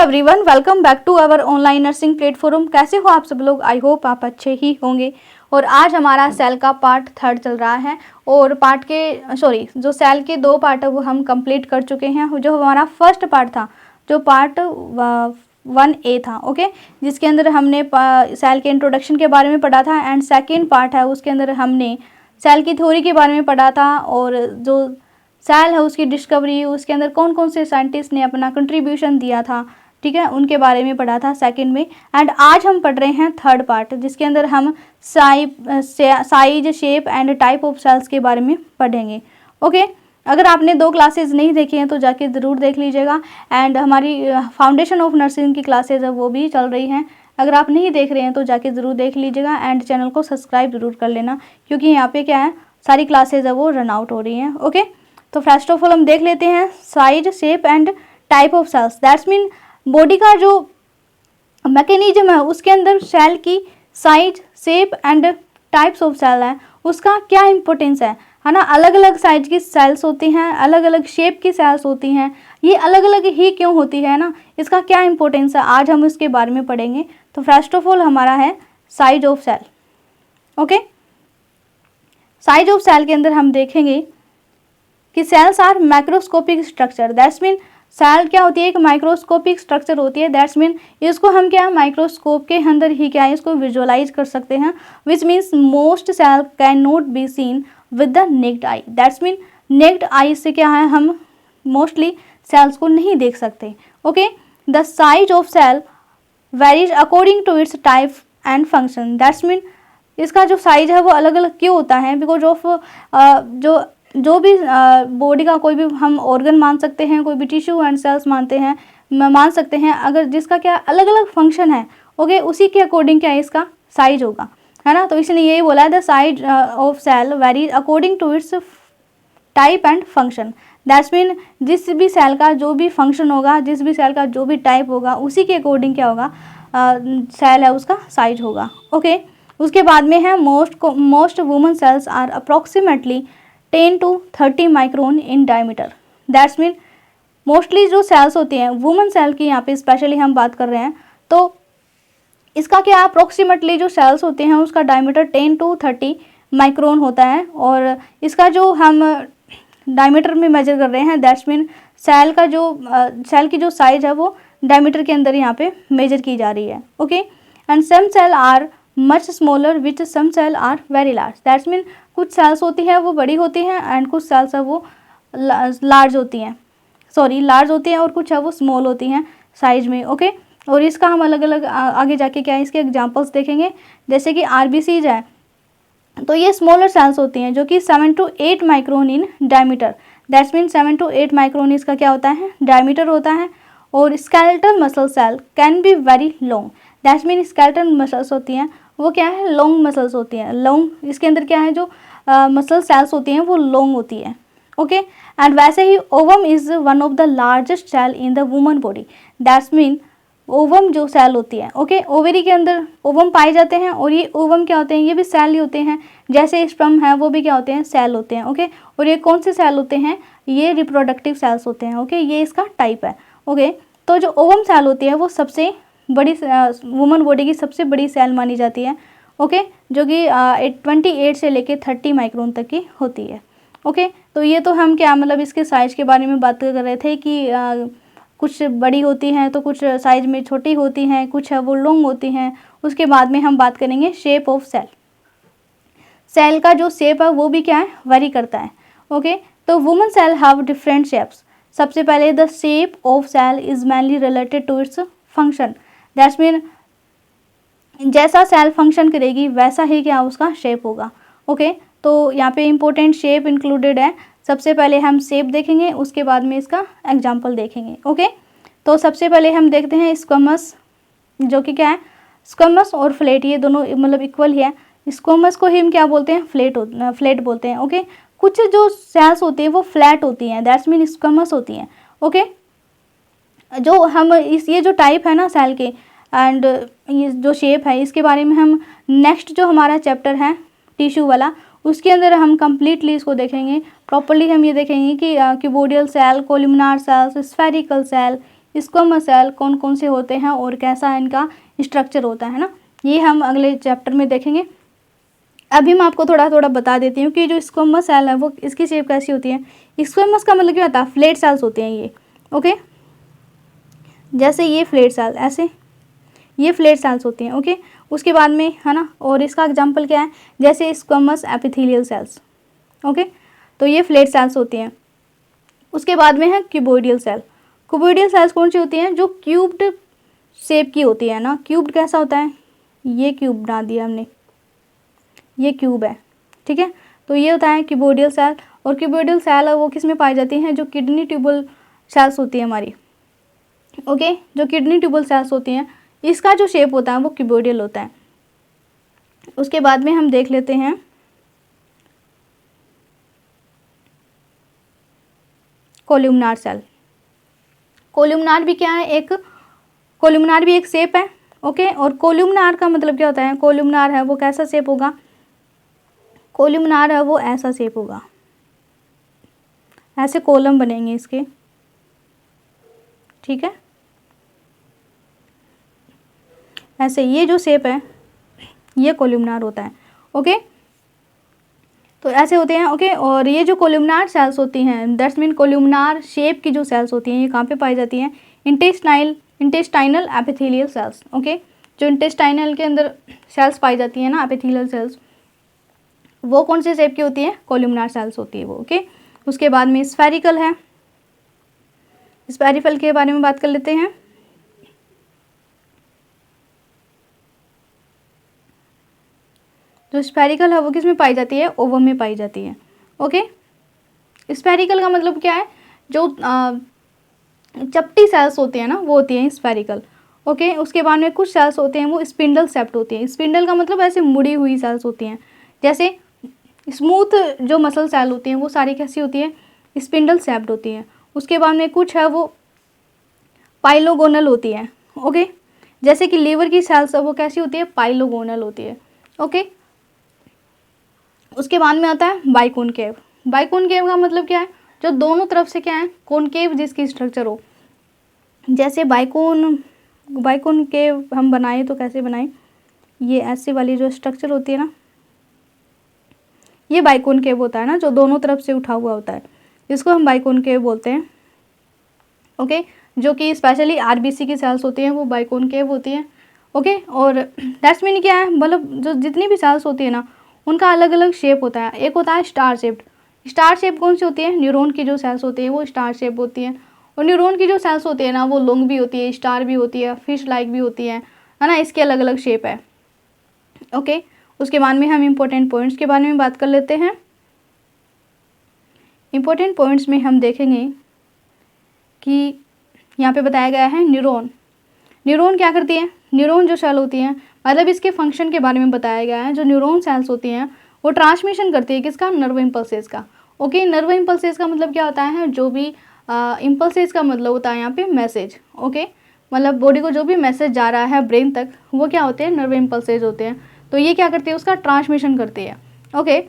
Everyone, welcome back to our online nursing platform. कैसे हो आप सब लोग? आई होप आप अच्छे ही होंगे। और आज हमारा सेल का पार्ट 3 चल रहा है और जो सेल के 2 पार्ट है वो हम कंप्लीट कर चुके हैं। जो हमारा फर्स्ट पार्ट था, जो पार्ट 1A था, ओके, जिसके अंदर हमने सेल के इंट्रोडक्शन के बारे में पढ़ा था। एंड सेकेंड पार्ट है, उसके अंदर हमने सेल की थ्योरी के बारे में पढ़ा था और जो सेल है उसकी डिस्कवरी, उसके अंदर कौन कौन से साइंटिस्ट ने अपना कंट्रीब्यूशन दिया था, ठीक है, उनके बारे में पढ़ा था सेकंड में। एंड आज हम पढ़ रहे हैं थर्ड पार्ट, जिसके अंदर हम size, shape and type of cells के बारे में पढ़ेंगे। ओके, अगर आपने 2 क्लासेस नहीं देखी हैं तो जाके ज़रूर देख लीजिएगा। एंड हमारी फाउंडेशन ऑफ नर्सिंग की क्लासेज है वो भी चल रही हैं, अगर आप नहीं देख रहे हैं तो जाके ज़रूर देख लीजिएगा। एंड चैनल को सब्सक्राइब ज़रूर कर लेना, क्योंकि यहाँ पे क्या है, सारी क्लासेज है वो रन आउट हो रही हैं। ओके, तो फर्स्ट ऑफ ऑल हम देख लेते हैं size, shape and type of cells. That's mean body का जो मैकेनिज्म है उसके अंदर सेल की size, shape and types of cell है, उसका क्या इंपॉर्टेंस है ना। अलग अलग साइज की सेल्स होती हैं, अलग अलग शेप की सेल्स होती हैं, ये अलग अलग ही क्यों होती है ना, इसका क्या इंपॉर्टेंस है, आज हम इसके बारे में पढ़ेंगे। तो फर्स्ट ऑफ ऑल हमारा है size of cell. Okay, size of cell के अंदर हम देखेंगे कि cells are microscopic structure. That's mean cell क्या होती है, एक माइक्रोस्कोपिक स्ट्रक्चर होती है। दैट्स मीन इसको हम क्या, माइक्रोस्कोप के अंदर ही क्या है, इसको विजुअलाइज कर सकते हैं। Which means most cell can not be seen with the naked eye. That's mean naked eye से क्या है, हम मोस्टली सेल्स को नहीं देख सकते। Okay, the size of cell varies according to its type and function. That's mean इसका जो साइज है वो अलग अलग क्यों होता है, बिकॉज ऑफ जो भी बॉडी का कोई भी हम ऑर्गन मान सकते हैं, कोई भी टिश्यू एंड सेल्स मान सकते हैं, अगर जिसका क्या अलग अलग फंक्शन है, ओके, उसी के अकॉर्डिंग क्या इसका साइज होगा, है ना। तो इसलिए यही बोला है, the size of cell very according to its type and function. That's mean जिस भी सेल का जो भी फंक्शन होगा, जिस भी सेल का जो भी टाइप होगा, उसी के अकॉर्डिंग क्या होगा, सेल है उसका साइज होगा। ओके, उसके बाद में है most human cells are approximately 10 to 30 micron in diameter. That's mean mostly जो सेल्स होती हैं, वुमन सेल की यहाँ पे स्पेशली हम बात कर रहे हैं, तो इसका क्या अप्रॉक्सीमेटली जो सेल्स होते हैं उसका डायमीटर 10 to 30 माइक्रोन होता है। और इसका जो हम डायमीटर में मेजर कर रहे हैं, दैट्स मीन सेल की जो साइज है वो डायमीटर के अंदर यहाँ पे मेजर की जा रही है। Okay, and some cell are much smaller which some cell are very large. That's mean कुछ सेल्स होती हैं वो बड़ी होती हैं एंड कुछ सेल्स है वो लार्ज होती हैं और कुछ है वो स्मॉल होती हैं साइज में। ओके, और इसका हम अलग अलग आगे जाके क्या है, इसके एग्जांपल्स देखेंगे। जैसे कि आरबीसीज है, तो ये स्मॉलर सेल्स होती हैं जो कि 7 to 8 micron in diameter. That's mean 7 to 8 micron इसका क्या होता है, डायमीटर होता है। और skeletal muscle cell can be very long. That's mean skeletal muscles होती हैं वो क्या है, लॉन्ग मसल्स होती हैं। लॉन्ग इसके अंदर क्या है, जो मसल सेल्स होती हैं वो लॉन्ग होती है। ओके, एंड वैसे ही ovum is one of the largest cell in the woman body. That's mean ovum जो सेल होती है, ओके, ओवेरी के अंदर ओवम पाए जाते हैं और ये ओवम क्या होते हैं, ये भी सेल ही होते हैं। जैसे स्पर्म है वो भी क्या होते हैं, सेल होते हैं। ओके, और ये कौन से सेल होते हैं, ये रिप्रोडक्टिव सेल्स होते हैं। ओके, ये इसका टाइप है। ओके, तो जो ओवम सेल होती है वो सबसे बड़ी वुमन बॉडी की सबसे बड़ी सेल मानी जाती है। ओके, जो कि 28 से लेके 30 माइक्रोन तक की होती है। ओके, तो ये तो हम क्या मतलब इसके साइज के बारे में बात कर रहे थे कि कुछ बड़ी होती हैं तो कुछ साइज में छोटी होती हैं, कुछ है वो लॉन्ग होती हैं। उसके बाद में हम बात करेंगे शेप ऑफ सेल। सेल का जो शेप है वो भी क्या है, वेरी करता है। ओके, तो human cell have different shapes. सबसे पहले the shape of cell is mainly related to its function. That's mean जैसा सेल फंक्शन करेगी वैसा ही क्या उसका शेप होगा। ओके, तो यहाँ पे इंपॉर्टेंट शेप इंक्लूडेड है। सबसे पहले हम शेप देखेंगे, उसके बाद में इसका एग्जांपल देखेंगे। ओके, तो सबसे पहले हम देखते हैं स्क्वैमस, जो कि क्या है, स्क्वैमस और फ्लैट ये दोनों मतलब इक्वल ही है। स्क्वैमस को ही हम क्या बोलते हैं, फ्लैट बोलते हैं। ओके, कुछ जो सेल्स होती है वो फ्लैट होती हैं, दैट्स मीन स्क्वैमस होती हैं। ओके, जो हम ये जो टाइप है ना सेल के एंड ये जो शेप है, इसके बारे में हम नेक्स्ट जो हमारा चैप्टर है टिश्यू वाला, उसके अंदर हम कम्प्लीटली इसको देखेंगे। प्रॉपर्ली हम ये देखेंगे कि cuboidal cell, columnar cells, spherical cell, squamous cell कौन कौन से होते हैं और कैसा इनका स्ट्रक्चर होता है ना, ये हम अगले चैप्टर में देखेंगे। अभी मैं आपको थोड़ा थोड़ा बता देती हूँ कि जो स्क्वामस सेल है वो इसकी शेप कैसी होती है। स्क्वामस का मतलब क्या होता है, फ्लैट सेल्स होते हैं ये, ओके। जैसे ये फ्लैट सेल, ऐसे ये फ्लैट सेल्स होती हैं, ओके। उसके बाद में है ना, और इसका एग्जांपल क्या है, जैसे स्क्वामस एपिथेलियल सेल्स, ओके। तो ये फ्लैट सेल्स होती हैं। उसके बाद में है क्यूबोइडियल सेल। क्यूबोइडियल सेल्स कौन सी होती हैं, जो क्यूब्ड शेप की होती है ना। क्यूब्ड कैसा होता है, ये क्यूब बना दिया हमने, ये क्यूब है, ठीक है। तो ये होता है क्यूबोइडियल सेल। और क्यूबोइडियल सेल वो किस में पाई जाती हैं, जो किडनी ट्यूबल सेल्स होती है हमारी, ओके। जो किडनी ट्यूबल सेल्स होती हैं, इसका जो शेप होता है वो क्यूबोइडियल होता है। उसके बाद में हम देख लेते हैं कोल्यूमनार सेल। कोल्यूमनार भी क्या है, एक कोल्यूमनार भी एक शेप है, ओके। और कोल्यूमनार का मतलब क्या होता है, कोल्यूमनार है वो कैसा शेप होगा, कोल्यूमनार है वो ऐसा शेप होगा, ऐसे कॉलम बनेंगे इसके, ठीक है। ऐसे ये जो शेप है ये कोल्यूमनार होता है, ओके। तो ऐसे होते हैं, ओके। और ये जो कोल्यूमनार सेल्स होती हैं, दैट्स मीन कोल्यूमनार शेप की जो सेल्स होती हैं, ये कहाँ पे पाई जाती हैं, इंटेस्टाइनल एपिथेलियल सेल्स, ओके। जो इंटेस्टाइनल के अंदर सेल्स पाई जाती हैं ना, एपिथेलियल सेल्स, वो कौन से शेप की होती है, कोल्यूमनार सेल्स होती है वो, ओके। उसके बाद में स्फेरिकल है, स्फेरिकल के बारे में बात कर लेते हैं। जो स्फेरिकल है वो किस में पाई जाती है, ओवम में पाई जाती है, ओके। स्फेरिकल का मतलब क्या है, जो चपटी सेल्स होती हैं ना वो होती हैं स्फेरिकल, ओके। उसके बाद में कुछ सेल्स होते हैं वो स्पिंडल सेप्ट होती हैं। स्पिंडल का मतलब ऐसे मुड़ी हुई सेल्स होती हैं। जैसे स्मूथ जो मसल सेल होती हैं वो सारी कैसी होती है, स्पिंडल सेप्ट होती हैं। उसके बाद में कुछ है वो पाइलोगोनल होती है, ओके। जैसे कि लीवर की सेल्स है वो कैसी होती है, पाइलोगोनल होती है, ओके। उसके बाद में आता है बाइकोनकेव। बाइकोनकेव का मतलब क्या है, जो दोनों तरफ से क्या है, कॉनकेव जिसकी स्ट्रक्चर हो। जैसे बाइकोनकेव हम बनाएं तो कैसे बनाएं, ये ऐसे वाली जो स्ट्रक्चर होती है ना, ये बाइकोनकेव होता है ना, जो दोनों तरफ से उठा हुआ होता है, इसको हम बाइकोनकेव बोलते हैं, ओके। जो कि स्पेशली आरबीसी की सेल्स होती हैं वो बाइकोनकेव होती हैं, ओके। और दैट्स मीन क्या है, मतलब जो जितनी भी सेल्स होती है ना उनका अलग अलग शेप होता है। एक होता है स्टार शेप्ड। स्टार शेप कौन सी होती है, न्यूरॉन की जो सेल्स होती है वो स्टार शेप होती है। और न्यूरॉन की जो सेल्स होती है ना वो लॉन्ग भी होती है, स्टार भी होती है, फिश लाइक भी होती है ना, इसके अलग अलग शेप है, ओके। उसके बाद में हम इम्पोर्टेंट पॉइंट्स के बारे में बात कर लेते हैं। इम्पोर्टेंट पॉइंट्स में हम देखेंगे कि यहाँ पे बताया गया है न्यूरॉन। न्यूरॉन क्या करती है, न्यूरॉन जो सेल होती हैं, मतलब इसके फंक्शन के बारे में बताया गया है। जो न्यूरॉन सेल्स होती हैं वो ट्रांसमिशन करती है किसका, नर्व इम्पल्सेस का, ओके। नर्व इम्पल्सेस का मतलब क्या होता है, जो भी इम्पल्सेस का मतलब होता है यहाँ पे मैसेज, ओके। मतलब बॉडी को जो भी मैसेज जा रहा है ब्रेन तक वो क्या होते हैं, नर्व इम्पल्सेस होते हैं। तो ये क्या करती है, उसका ट्रांसमिशन करती है, ओके।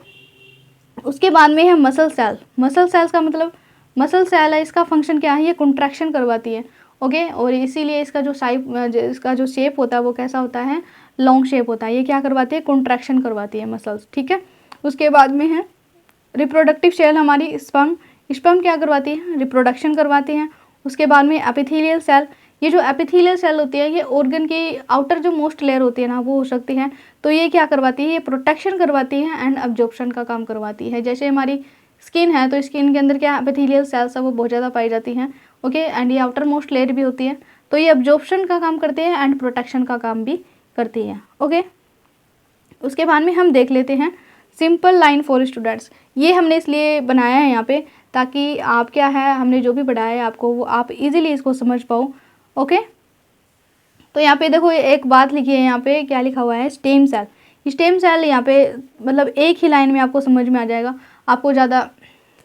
उसके बाद में है मसल सेल। मसल सेल्स का मतलब, मसल सेल है, इसका फंक्शन क्या है, ये कंट्रैक्शन करवाती है, ओके। और इसीलिए इसका जो शेप होता है वो कैसा होता है, लॉन्ग शेप होता है। ये क्या करवाती है, कंट्रैक्शन करवाती है मसल्स, ठीक है। उसके बाद में है रिप्रोडक्टिव सेल हमारी स्पर्म। स्पर्म क्या करवाती है, रिप्रोडक्शन करवाती हैं। उसके बाद में एपिथेलियल सेल। ये जो एपिथेलियल सेल होती है ये ऑर्गन की आउटर जो मोस्ट लेयर होती है ना वो हो सकती है। तो ये क्या करवाती है, ये प्रोटेक्शन करवाती है एंड अब्जॉर्प्शन का काम करवाती है। जैसे हमारी स्किन है तो स्किन के अंदर क्या एपिथेलियल सेल्स है वो बहुत ज़्यादा पाई जाती हैं, ओके। एंड ये आउटर मोस्ट लेयर भी होती है, तो ये अब्जॉर्प्शन का काम करते हैं एंड प्रोटेक्शन का काम भी करती है, ओके। उसके बाद में हम देख लेते हैं सिंपल लाइन फॉर स्टूडेंट्स। ये हमने इसलिए बनाया है यहाँ पे ताकि आप क्या है, हमने जो भी पढ़ाया है आपको वो आप इजीली इसको समझ पाओ, ओके। तो यहाँ पे देखो एक बात लिखी है, यहाँ पे क्या लिखा हुआ है, स्टेम सेल। स्टेम सेल यहाँ पे मतलब एक ही लाइन में आपको समझ में आ जाएगा, आपको ज़्यादा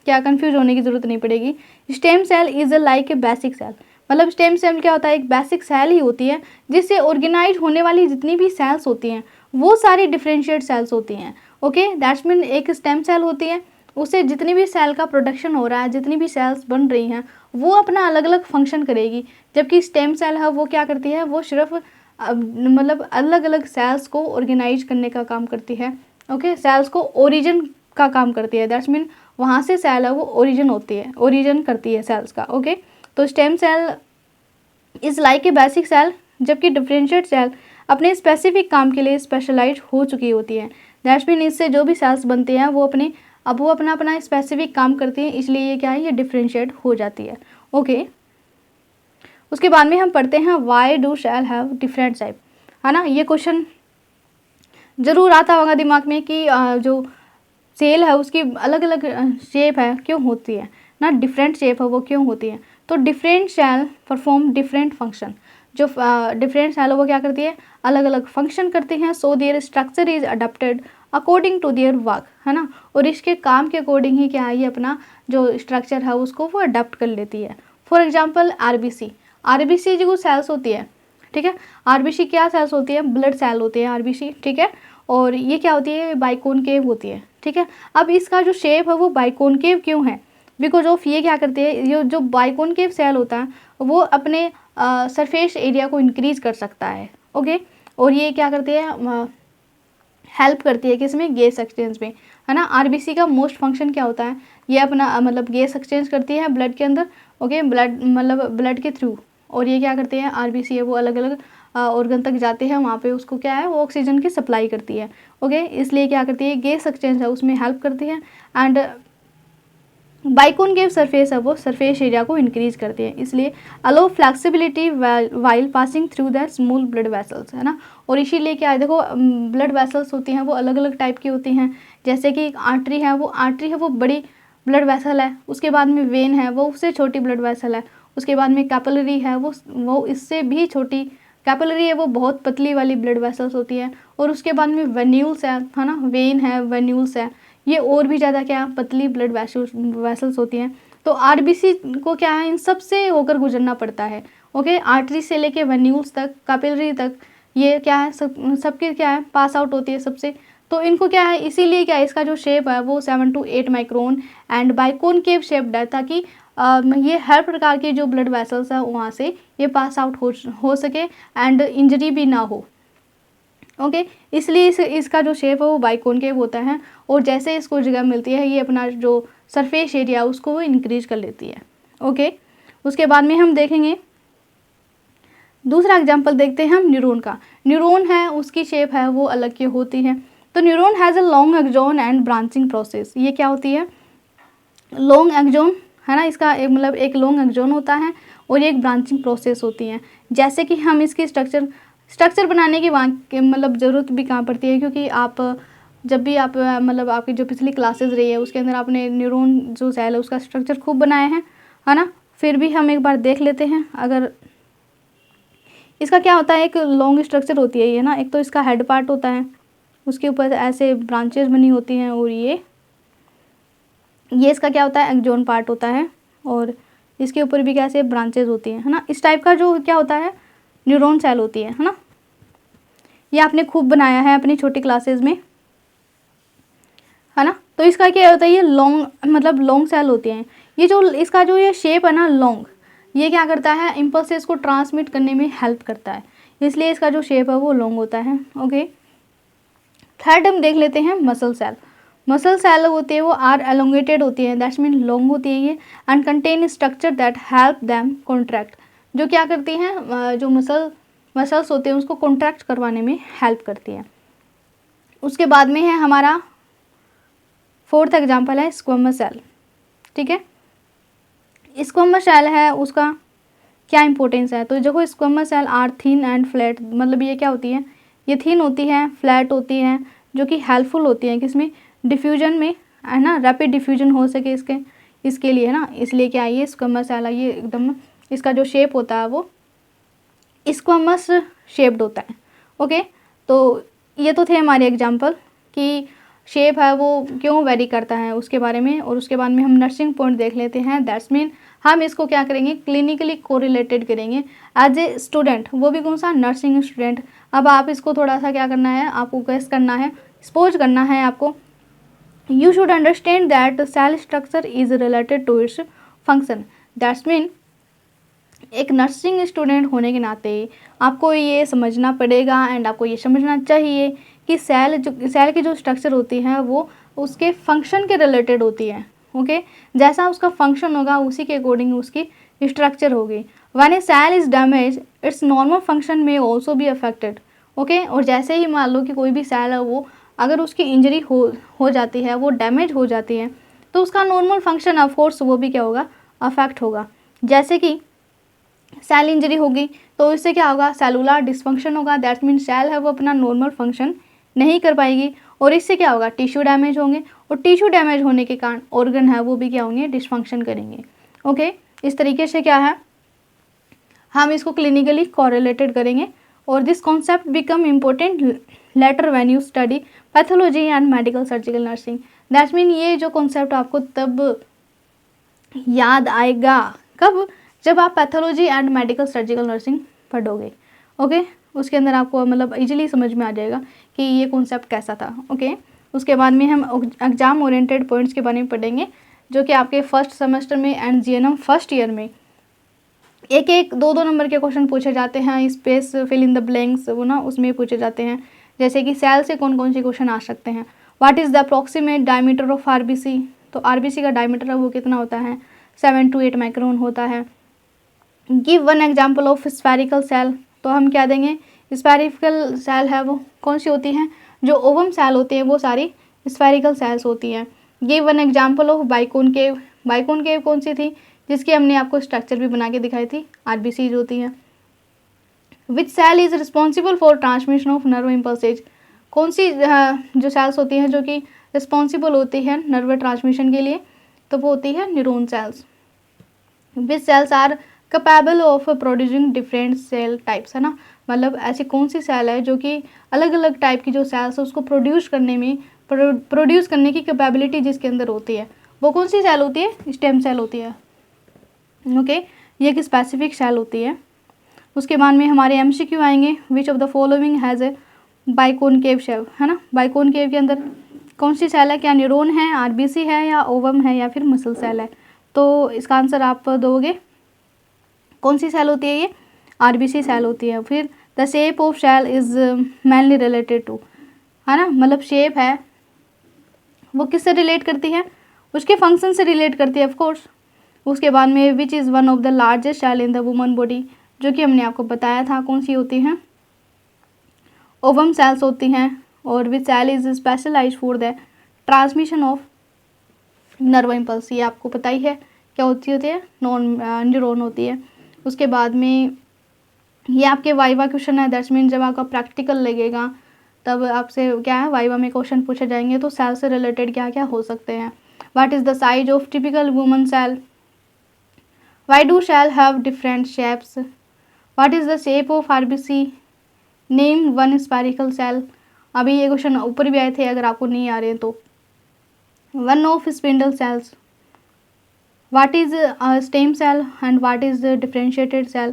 क्या कंफ्यूज होने की ज़रूरत नहीं पड़ेगी। Stem cell is like a basic cell. मतलब स्टेम सेल क्या होता है, एक बेसिक सेल ही होती है जिससे ऑर्गेनाइज होने वाली जितनी भी सेल्स होती हैं वो सारी डिफरेंशिएट सेल्स होती हैं, ओके। दैट्स मीन एक स्टेम सेल होती है, उससे जितनी भी सेल का प्रोडक्शन हो रहा है, जितनी भी सेल्स बन रही हैं, वो अपना अलग अलग फंक्शन करेगी। जबकि स्टेम सेल है वो क्या करती है, वो सिर्फ मतलब अलग अलग सेल्स को ऑर्गेनाइज करने का काम करती है। ओके, सेल्स को ओरिजिन का काम करती है, दैट्स मीन वहाँ से सेल है वो ओरिजिन होती है, ओरिजिन करती है सेल्स का। ओके, तो stem cell is like a basic cell, जबकि डिफरेंशिएट सेल अपने स्पेसिफिक काम के लिए स्पेशलाइज हो चुकी होती है। दैट्स मीन इससे जो भी सेल्स बनते हैं वो अपना अपना स्पेसिफिक काम करती हैं, इसलिए ये क्या है, ये डिफरेंशिएट हो जाती है। ओके, उसके बाद में हम पढ़ते हैं why do cell have different type, है ना। ये क्वेश्चन ज़रूर आता होगा दिमाग में कि जो सेल है उसकी अलग अलग शेप है क्यों होती है ना, डिफरेंट शेप है वो क्यों होती है। तो different cell perform different function, जो डिफरेंट सेल है वो क्या करती है, अलग अलग फंक्शन करती हैं। So their structure is adapted according to their work, है ना, और इसके काम के अकॉर्डिंग ही क्या है, ये अपना जो स्ट्रक्चर है उसको वो अडेप्ट कर लेती है। फॉर एग्जाम्पल आरबीसी जो सेल्स होती है, ठीक है, आरबीसी क्या सेल्स होती है, ब्लड सेल होती है आरबीसी, ठीक है, और ये क्या होती है, बाइकॉनकेव होती है, ठीक है। अब इसका जो शेप है वो बाइकॉनकेव क्यों है, बिकॉज ऑफ ये क्या करती है, ये जो बाइकॉनकेव सेल होता है वो अपने सरफेस एरिया को इंक्रीज कर सकता है। ओके, और ये क्या करती है, हेल्प करती है किसमें, गैस एक्सचेंज में, है ना। आरबीसी का मोस्ट फंक्शन क्या होता है, ये अपना मतलब गैस एक्सचेंज करती है ब्लड के अंदर। ओके, ब्लड मतलब ब्लड के थ्रू, और ये क्या करते हैं, आरबीसी है वो अलग अलग ऑर्गन तक जाते हैं, वहाँ पे उसको क्या है, वो ऑक्सीजन की सप्लाई करती है। ओके, इसलिए क्या करती है, गैस एक्सचेंज है उसमें हेल्प करती है। एंड बाइकॉनकेव सरफेस है वो सरफेस एरिया को इंक्रीज करती है, इसलिए allow flexibility while passing through the small blood vessels, है ना। और इसीलिए क्या है, देखो ब्लड वेसल्स होती हैं वो अलग अलग टाइप की होती हैं, जैसे कि आर्टरी है वो बड़ी ब्लड वेसल है, उसके बाद में वेन है वो उससे छोटी ब्लड वेसल है, उसके बाद में कैपिलरी है वो इससे भी छोटी कैपिलरी है, वो बहुत पतली वाली ब्लड वेसल्स होती है, और उसके बाद में वेन्यूल्स है ना, वेन है, वेन्यूल्स है, ये और भी ज़्यादा क्या पतली ब्लड वेसल्स होती हैं। तो आरबीसी को क्या है, इन सब से होकर गुजरना पड़ता है। ओके, आर्टरी से लेके वेन्यूल्स तक, कैपिलरी तक, ये क्या है, सबके क्या है, पास आउट होती है सबसे। तो इनको क्या है, इसीलिए क्या है, इसका जो शेप है वो 7 to 8 micron and biconcave shaped है, ताकि ये हर प्रकार के जो ब्लड वेसल्स हैं वहाँ से ये पास आउट हो सके एंड इंजरी भी ना हो। ओके, इसलिए इसका जो शेप है वो बाइकॉनकेव होता है, और जैसे इसको जगह मिलती है ये अपना जो सरफेस एरिया उसको वो इंक्रीज कर लेती है। ओके, उसके बाद में हम देखेंगे दूसरा एग्जांपल देखते हैं हम न्यूरॉन का। न्यूरॉन है उसकी शेप है वो अलग की होती है। तो neuron has a long axon and branching process, ये क्या होती है, लॉन्ग एक्सॉन, है ना, इसका मतलब एक लॉन्ग एक्सॉन होता है और ये एक ब्रांचिंग प्रोसेस होती है। जैसे कि हम इसकी स्ट्रक्चर बनाने की वहाँ मतलब ज़रूरत भी कहाँ पड़ती है, क्योंकि आप जब भी आप मतलब आपकी जो पिछली क्लासेस रही है उसके अंदर आपने न्यूरॉन जो सेल है उसका स्ट्रक्चर खूब बनाया है ना। फिर भी हम एक बार देख लेते हैं। अगर इसका क्या होता है, एक लॉन्ग स्ट्रक्चर होती है ये ना, एक तो इसका हेड पार्ट होता है, उसके ऊपर ऐसे ब्रांचेस बनी होती हैं, और ये इसका क्या होता है, एक्सॉन पार्ट होता है, और इसके ऊपर भी कैसे ब्रांचेस होती हैं, है ना। इस टाइप का जो क्या होता है न्यूरॉन सेल होती है ना। ये आपने खूब बनाया है अपनी छोटी क्लासेस में, है ना। तो इसका क्या होता है, ये लॉन्ग मतलब लॉन्ग सेल होती हैं। ये जो इसका जो ये शेप है ना लॉन्ग, ये क्या करता है, इम्पल्सेस को ट्रांसमिट करने में हेल्प करता है, इसलिए इसका जो शेप है वो लॉन्ग होता है। ओके, थर्ड हम देख लेते हैं मसल सेल। मसल सेल होती है वो आर एलोंगेटेड होती है, दैट्स मीन लॉन्ग होती है ये, and contain structure that help them contract, जो क्या करती हैं, जो मसल्स होते हैं उसको कॉन्ट्रैक्ट करवाने में हेल्प करती है। उसके बाद में है हमारा फोर्थ एग्जाम्पल है स्क्वैमस सेल, ठीक है। स्क्वैमस सेल है उसका क्या इंपॉर्टेंस है, तो देखो squamous cell are thin and flat, मतलब ये क्या होती है, ये थिन होती है, फ्लैट होती हैं, जो कि हेल्पफुल होती हैं किसमें, डिफ्यूजन में, है ना, रैपिड डिफ्यूजन हो सके इसके लिए, है ना। इसलिए क्या ये स्क्वैमस सेल है, ये एकदम इसका जो शेप होता है वो स्क्वैमस शेप्ड होता है। ओके, तो ये तो थे हमारे एग्जाम्पल कि शेप है वो क्यों वेरी करता है उसके बारे में, और उसके बाद में हम नर्सिंग पॉइंट देख लेते हैं। दैट्स मीन हम इसको क्या करेंगे, क्लिनिकली कोरिलेटेड करेंगे एज ए स्टूडेंट, वो भी कौन सा, नर्सिंग स्टूडेंट। अब आप इसको थोड़ा सा क्या करना है, आपको गेस करना है, सपोज करना है आपको You should understand that cell structure is related to its function. That's mean एक नर्सिंग स्टूडेंट होने के नाते आपको ये समझना पड़ेगा एंड आपको ये समझना चाहिए कि सेल की जो स्ट्रक्चर होती है वो उसके फंक्शन के रिलेटेड होती है। ओके, जैसा उसका फंक्शन होगा उसी के अकॉर्डिंग उसकी स्ट्रक्चर होगी। When a cell is damage its normal function में ऑल्सो बी अफेक्टेड। ओके, और जैसे ही मान लो कि कोई भी सेल है वो अगर उसकी इंजरी हो जाती है, वो डैमेज हो जाती है, तो उसका नॉर्मल फंक्शन ऑफ कोर्स वो भी क्या होगा, अफेक्ट होगा। जैसे कि सेल इंजरी होगी तो इससे क्या होगा, सेलुलर डिसफंक्शन होगा। दैट मीन सेल है वो अपना नॉर्मल फंक्शन नहीं कर पाएगी और इससे क्या होगा, टिश्यू डैमेज होंगे और टिश्यू डैमेज होने के कारण ऑर्गन है वो भी क्या होंगे, डिसफंक्शन करेंगे। ओके, इस तरीके से क्या है, हम इसको क्लिनिकली कोरिलेटेड करेंगे और this concept become important letter when you study pathology and medical surgical nursing. That mean ये जो कॉन्सेप्ट आपको तब याद आएगा कब, जब आप pathology and medical surgical nursing पढ़ोगे। ओके, उसके अंदर आपको मतलब इजीली समझ में आ जाएगा कि ये कॉन्सेप्ट कैसा था। ओके, उसके बाद में हम एग्जाम ओरिएंटेड पॉइंट्स के बारे में पढ़ेंगे जो कि आपके फर्स्ट सेमेस्टर में एंड जीएनएम फर्स्ट ईयर में एक एक दो दो नंबर के क्वेश्चन पूछे जाते हैं। Space fill in the blanks वो ना उसमें पूछे जाते हैं, जैसे कि सेल से कौन कौन से क्वेश्चन आ सकते हैं। What is the approximate diameter of RBC, तो आरबीसी का डायमीटर है वो कितना होता है, 7 to 8 माइक्रोन होता है। Give one example of spherical shell, तो हम क्या देंगे, स्फेरिकल सेल है वो कौन सी होती हैं, जो ओवम सेल होती हैं वो सारी स्फेरिकल सेल्स होती हैं। गिव वन एग्जाम्पल ऑफ बाइकोनकेव, बाइकोनकेव कौन सी थी, जिसकी हमने आपको स्ट्रक्चर भी बना के दिखाई थी, आरबीसी होती हैं। Which cell is responsible for transmission of nerve impulses, कौन सी जो सेल्स होती हैं जो कि रिस्पॉन्सिबल होती है नर्व ट्रांसमिशन के लिए, तो वो होती है neuron cells. Which cells are capable of producing different cell types, है ना, मतलब ऐसी कौन सी सेल है जो कि अलग अलग टाइप की जो सेल्स है उसको प्रोड्यूस करने की कैपेबिलिटी जिसके अंदर होती है, वो कौन सी सेल होती है, स्टेम सेल होती है। ओके, ये एक स्पेसिफिक सेल होती है। उसके बाद में हमारे एमसीक्यू आएंगे, which of the following has a biconcave shape, है ना, बाइकोनकेव के अंदर कौन सी सेल है, क्या न्यूरॉन है, आरबीसी है या ओवम है या फिर मसल सेल है, तो इसका आंसर आप दोगे कौन सी सेल होती है, ये आरबीसी सेल होती है। फिर the shape of cell is mainly related to, है ना, मतलब शेप है वो किससे रिलेट करती है, उसके फंक्शन से रिलेट करती है ऑफ कोर्स। उसके बाद में which is one of the largest cell in the woman body, जो कि हमने आपको बताया था कौन सी होती हैं, ओवम सेल्स होती हैं। और which cell is specialised for the transmission of nerve impulse, ये आपको पता ही है क्या होती है, न्यूरॉन होती है। उसके बाद में ये आपके वाइवा क्वेश्चन है, दैट्स मीन जब आपका प्रैक्टिकल लगेगा तब आपसे क्या है, वाइवा में क्वेश्चन पूछे जाएंगे तो सेल से रिलेटेड क्या क्या हो सकते हैं। What is the size of typical human cell, why do cell have different shapes, what is the shape of RBC, name one spherical cell, अभी ये क्वेश्चन ऊपर भी आए थे अगर आपको नहीं आ रहे हैं तो। One of spindle cells, what is a stem cell and what is the differentiated cell,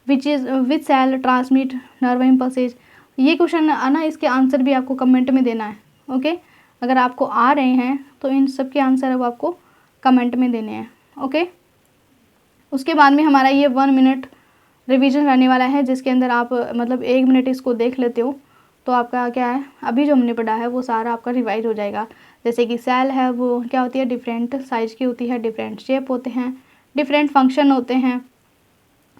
which cell transmit nerve impulses। ये क्वेश्चन ना इसके आंसर भी आपको कमेंट में देना है। ओके, अगर आपको आ रहे हैं तो इन सब के आंसर अब आपको कमेंट में देने हैं। ओके, उसके बाद में हमारा ये 1 मिनट रिवीजन रहने वाला है, जिसके अंदर आप मतलब 1 मिनट इसको देख लेते हो तो आपका क्या है, अभी जो हमने पढ़ा है वो सारा आपका रिवाइज हो जाएगा। जैसे कि सेल है वो क्या होती है, डिफरेंट साइज की होती है, डिफरेंट शेप होते हैं, डिफरेंट फंक्शन होते हैं।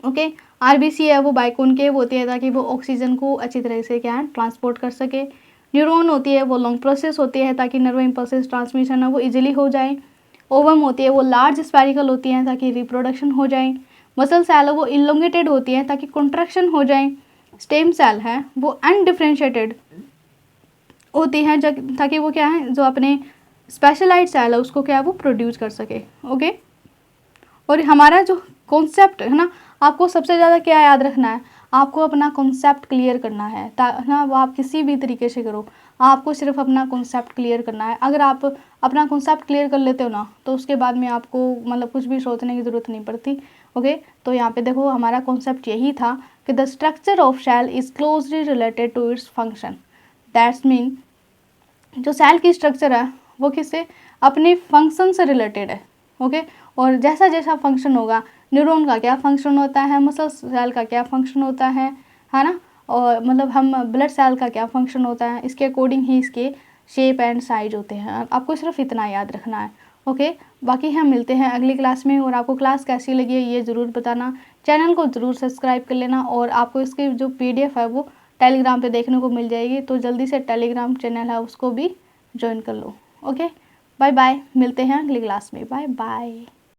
ओके, आरबीसी है वो बाइकोनकेव होती है ताकि वो ऑक्सीजन को अच्छी तरह से क्या है ट्रांसपोर्ट कर सके। न्यूरॉन होती है वो लॉन्ग प्रोसेस होती है ताकि नर्व इम्पल्सेस ट्रांसमिशन है वो इजीली हो जाए। ओवम होती है वो लार्ज स्फेरिकल होती है ताकि रिप्रोडक्शन हो जाए। मसल सेल है वो इलोंगेटेड होती है ताकि कॉन्ट्रैक्शन हो जाए। स्टेम सेल है वो अनडिफरेंशिएटेड होती है ताकि वो क्या है, जो अपने स्पेशलाइज्ड सेल है उसको क्या है वो प्रोड्यूस कर सके। ओके, और हमारा जो कॉन्सेप्ट है ना, आपको सबसे ज़्यादा क्या याद रखना है, आपको अपना कॉन्सेप्ट क्लियर करना है ना, वो आप किसी भी तरीके से करो, आपको सिर्फ अपना कॉन्सेप्ट क्लियर करना है। अगर आप अपना कॉन्सेप्ट क्लियर कर लेते हो ना तो उसके बाद में आपको मतलब कुछ भी सोचने की ज़रूरत नहीं पड़ती। ओके, तो यहाँ पे देखो हमारा कॉन्सेप्ट यही था कि the structure of cell is closely related to its function. That's mean जो सेल की स्ट्रक्चर है वो किससे, अपने फंक्शन से रिलेटेड है। ओके, और जैसा जैसा फंक्शन होगा, न्यूरॉन का क्या फंक्शन होता है, मसल सेल का क्या फंक्शन होता है ना, और मतलब हम ब्लड सेल का क्या फंक्शन होता है, इसके अकॉर्डिंग ही इसके शेप एंड साइज होते हैं। आपको सिर्फ इतना याद रखना है। ओके, बाकी हम मिलते हैं अगली क्लास में, और आपको क्लास कैसी लगी है ये ज़रूर बताना। चैनल को ज़रूर सब्सक्राइब कर लेना, और आपको इसकी जो PDF है वो टेलीग्राम पे देखने को मिल जाएगी, तो जल्दी से टेलीग्राम चैनल है उसको भी ज्वाइन कर लो। ओके, बाय बाय, मिलते हैं अगली क्लास में, बाय बाय।